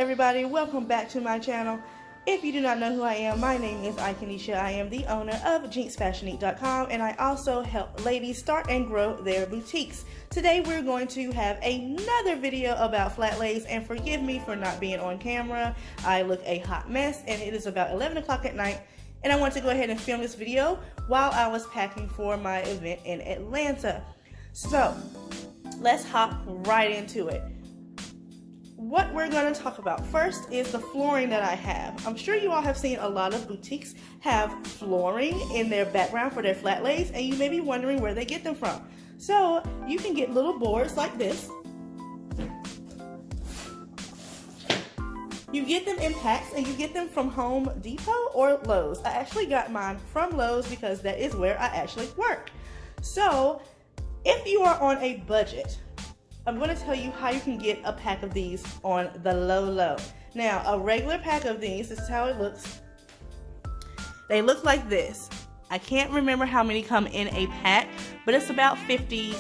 everybody, welcome back to my channel. If you do not know who I am, my name is Ikenisha. I am the owner of JinxFashionEat.com, and I also help ladies start and grow their boutiques. Today we're going to have another video about flat lays, and forgive me for not being on camera. I look a hot mess, and it is about 11 o'clock at night, and I want to go ahead and film this video while I was packing for my event in Atlanta. So let's hop right into it. What we're going to talk about first is the flooring that I have. I'm sure you all have seen a lot of boutiques have flooring in their background for their flat lays, and you may be wondering where they get them from. So you can get little boards like this. You get them in packs, and you get them from Home Depot or Lowe's. I actually got mine from Lowe's because that is where I actually work. So if you are on a budget, I'm going to tell you how you can get a pack of these on the low. Now, a regular pack of these, this is how it looks. They look like this. I can't remember how many come in a pack, but it's about $50,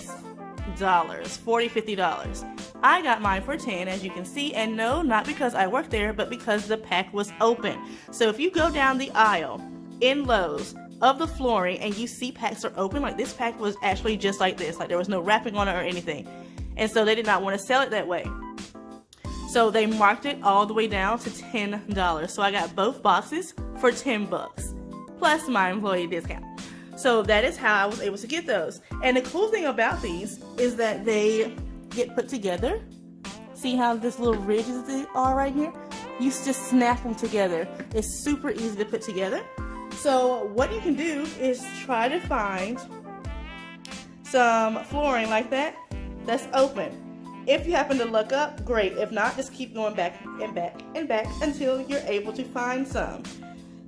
$50. I got mine for 10, as you can see, and no, not because I work there, but because the pack was open. So if you go down the aisle in Lowe's of the flooring and you see packs are open, like this pack was actually just like this, like there was no wrapping on it or anything. And so they did not want to sell it that way. So they marked it all the way down to $10. So I got both boxes for 10 bucks, plus my employee discount. So that is how I was able to get those. And the cool thing about these is that they get put together. See how this little ridges are right here? You just snap them together. It's super easy to put together. So what you can do is try to find some flooring like that that's open. If you happen to look up, great. If not, just keep going back and back and back until you're able to find some.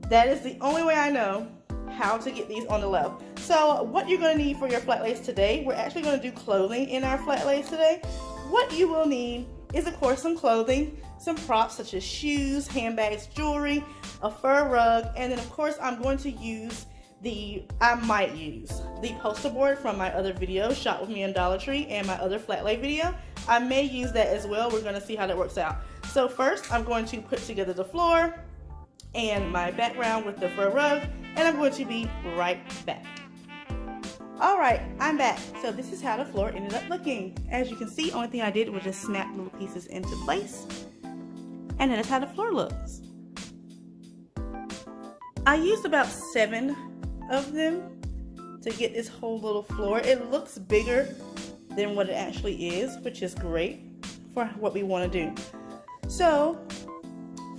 That is the only way I know how to get these on the low. So what you're going to need for your flat lays today, we're actually going to do clothing in our flat lays today. What you will need is, of course, some clothing, some props such as shoes, handbags, jewelry, a fur rug, and then of course I'm going to use I might use the poster board from my other video, Shop With Me in Dollar Tree, and my other flat lay video. I may use that as well. We're going to see how that works out. So first, I'm going to put together the floor and my background with the fur rug, and I'm going to be right back. All right, I'm back. So this is how the floor ended up looking. As you can see, only thing I did was just snap little pieces into place, and that is how the floor looks. I used about 7 of them to get this whole little floor. It looks bigger than what it actually is, which is great for what we want to do. So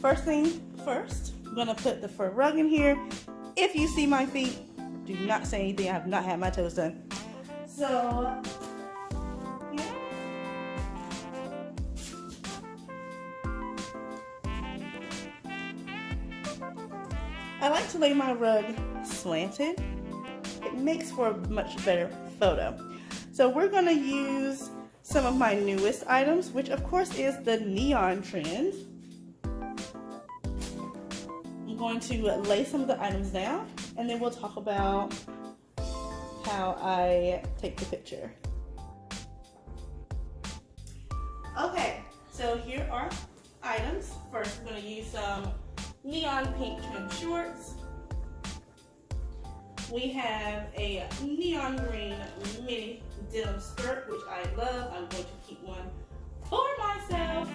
first thing first, I'm going to put the fur rug in here. If you see my feet, do not say anything. I have not had my toes done. So yeah. I like to lay my rug slanted. It makes for a much better photo. So we're going to use some of my newest items, which of course is the neon trend. I'm going to lay some of the items down, and then we'll talk about how I take the picture. Okay, so here are items. First, we're going to use some neon pink trim shorts. We have a neon green mini denim skirt, which I love. I'm going to keep one for myself.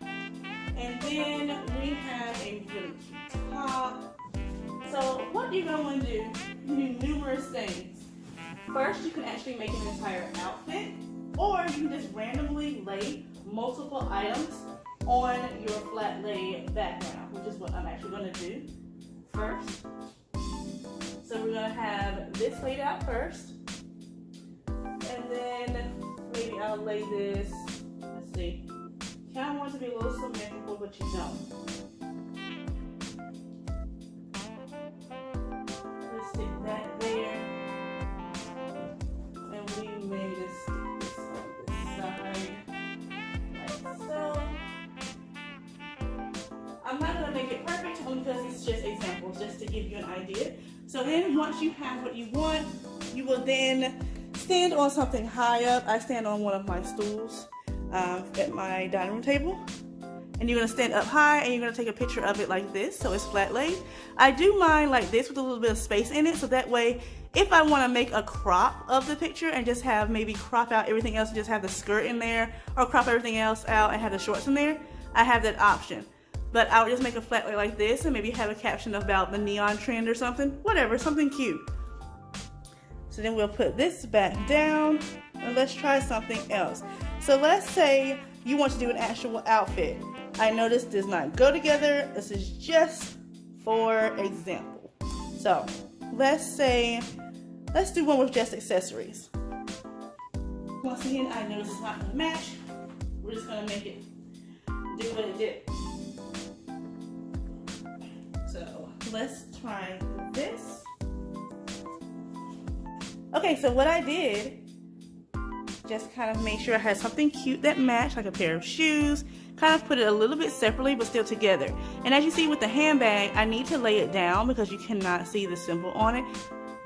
And then we have a really cute top. So what you're going to do, you can do numerous things. First, you can actually make an entire outfit, or you can just randomly lay multiple items on your flat lay background, which is what I'm actually going to do first. So we're going to have this laid out first, and then maybe I'll lay this, let's see, kind of want it to be a little symmetrical, but you don't. Let's stick that there, and we may just stick this on this side, like so. I'm not going to make it perfect only because it's just examples, just to give you an idea. So then once you have what you want, you will then stand on something high up. I stand on one of my stools at my dining room table. and you're gonna stand up high and you're gonna take a picture of it like this, so it's flat laid. I do mine like this with a little bit of space in it, so that way if I wanna make a crop of the picture and just have maybe crop out everything else and just have the skirt in there, or crop everything else out and have the shorts in there, I have that option. But I would just make a flat lay like this and maybe have a caption about the neon trend or something, whatever, something cute. So then we'll put this back down and let's try something else. So let's say you want to do an actual outfit. I know this does not go together. This is just for example. So let's do one with just accessories. Once again, I know this is not gonna match. We're just gonna make it do what it did. So let's try this. Okay, so what I did, just kind of made sure I had something cute that matched, like a pair of shoes, kind of put it a little bit separately but still together. And as you see with the handbag, I need to lay it down because you cannot see the symbol on it.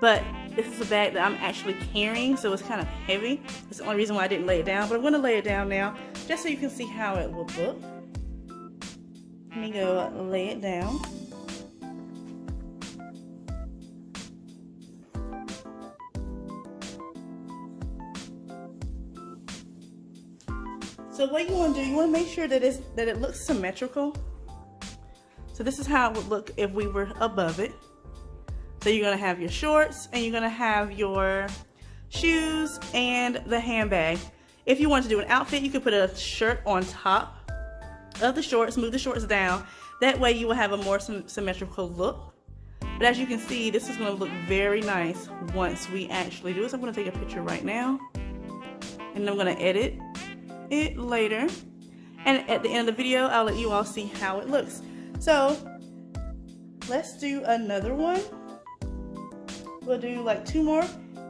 But this is a bag that I'm actually carrying, so it's kind of heavy. That's the only reason why I didn't lay it down, but I'm gonna lay it down now just so you can see how it will look. Let me go lay it down. So what you want to do, you want to make sure that it looks symmetrical. So this is how it would look if we were above it. So you're going to have your shorts and you're going to have your shoes and the handbag. If you want to do an outfit, you could put a shirt on top of the shorts, move the shorts down. That way you will have a more symmetrical look. But as you can see, this is going to look very nice once we actually do it. So I'm going to take a picture right now and I'm going to edit it later, and at the end of the video I'll let you all see how it looks. So let's do another one. We'll do like 2 more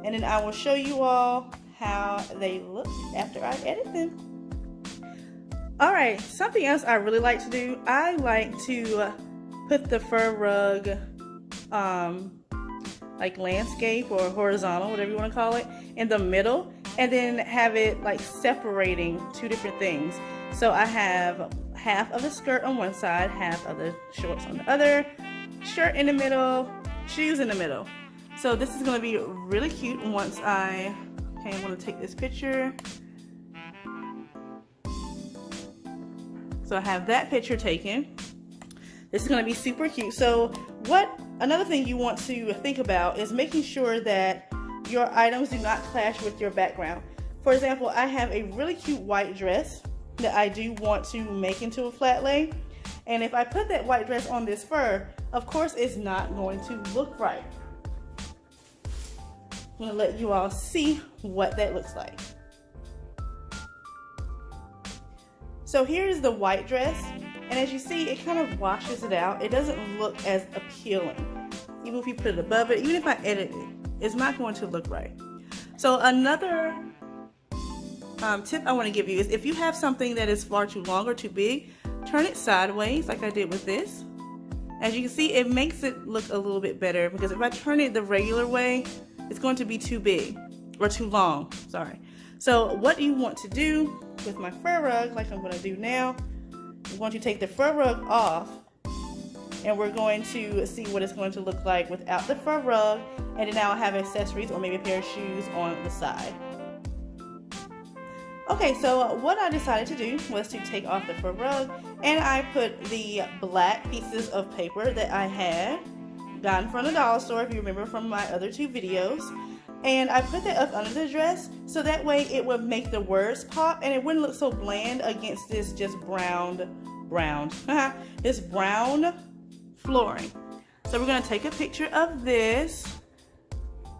and then I will show you all how they look after I edit them. Alright, something else I really like to do, I like to put the fur rug like landscape or horizontal, whatever you want to call it, in the middle, and then have it like separating 2 different things. So I have half of the skirt on one side, half of the shorts on the other, shirt in the middle, shoes in the middle. So this is going to be really cute once I'm going to take this picture. So I have that picture taken. This is going to be super cute. So another thing you want to think about is making sure that your items do not clash with your background. For example, I have a really cute white dress that I do want to make into a flat lay. And if I put that white dress on this fur, of course it's not going to look right. I'm going to let you all see what that looks like. So here's the white dress, and as you see, it kind of washes it out. It doesn't look as appealing. Even if you put it above it, even if I edit it, it's not going to look right. So another tip I want to give you is if you have something that is far too long or too big, turn it sideways like I did with this. As you can see, it makes it look a little bit better, because if I turn it the regular way, it's going to be too big or too long, sorry. So what you want to do with my fur rug, like I'm going to do now, I'm going to take the fur rug off, and we're going to see what it's going to look like without the fur rug, and then now I have accessories or maybe a pair of shoes on the side. Okay, so what I decided to do was to take off the fur rug, and I put the black pieces of paper that I had gotten from the dollar store, if you remember from my other 2 videos, and I put that up under the dress so that way it would make the words pop and it wouldn't look so bland against this just this brown flooring. So we're going to take a picture of this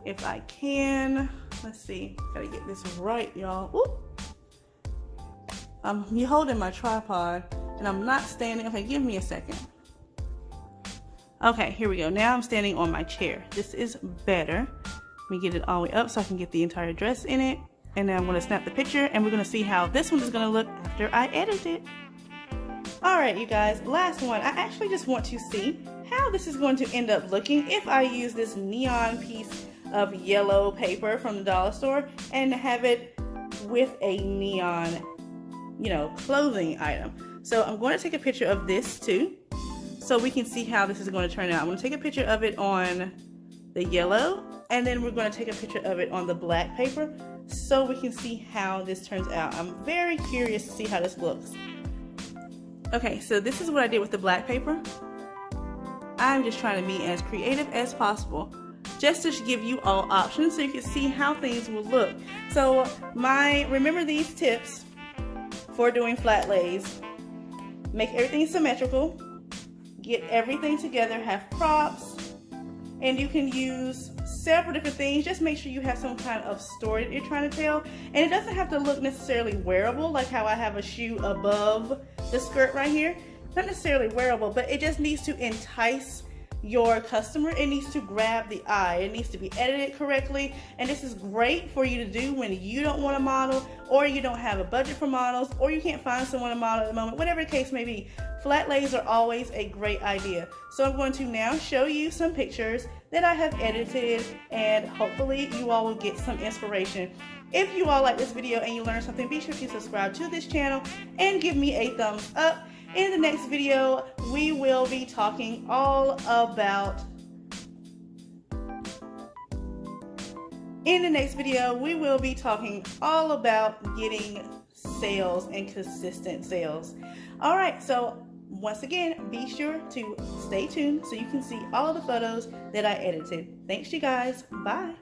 if I can. Let's see, gotta get this right, y'all. You're holding my tripod and I'm not standing. Okay, give me a second. Okay, here we go. Now I'm standing on my chair. This is better. Let me get it all the way up so I can get the entire dress in it. And then I'm going to snap the picture and we're going to see how this one is going to look after I edit it. Alright, you guys, last one. I actually just want to see how this is going to end up looking if I use this neon piece of yellow paper from the dollar store and have it with a neon, clothing item. So I'm going to take a picture of this too, so we can see how this is going to turn out. I'm going to take a picture of it on the yellow, and then we're going to take a picture of it on the black paper so we can see how this turns out. I'm very curious to see how this looks. Okay, so this is what I did with the black paper. I'm just trying to be as creative as possible, just to give you all options so you can see how things will look. So remember these tips for doing flat lays. Make everything symmetrical, get everything together, have props, and you can use several different things. Just make sure you have some kind of story that you're trying to tell, and it doesn't have to look necessarily wearable, like how I have a shoe above the skirt right here. Not necessarily wearable, but it just needs to entice your customer. It needs to grab the eye. It needs to be edited correctly, and this is great for you to do when you don't want a model, or you don't have a budget for models, or you can't find someone to model at the moment. Whatever the case may be, flat lays are always a great idea. So I'm going to now show you some pictures that I have edited, and hopefully you all will get some inspiration. If you all like this video and you learned something, be sure to subscribe to this channel and give me a thumbs up. In the next video, we will be talking all about getting sales and consistent sales. All right, so once again, be sure to stay tuned so you can see all of the photos that I edited. Thanks, you guys. Bye.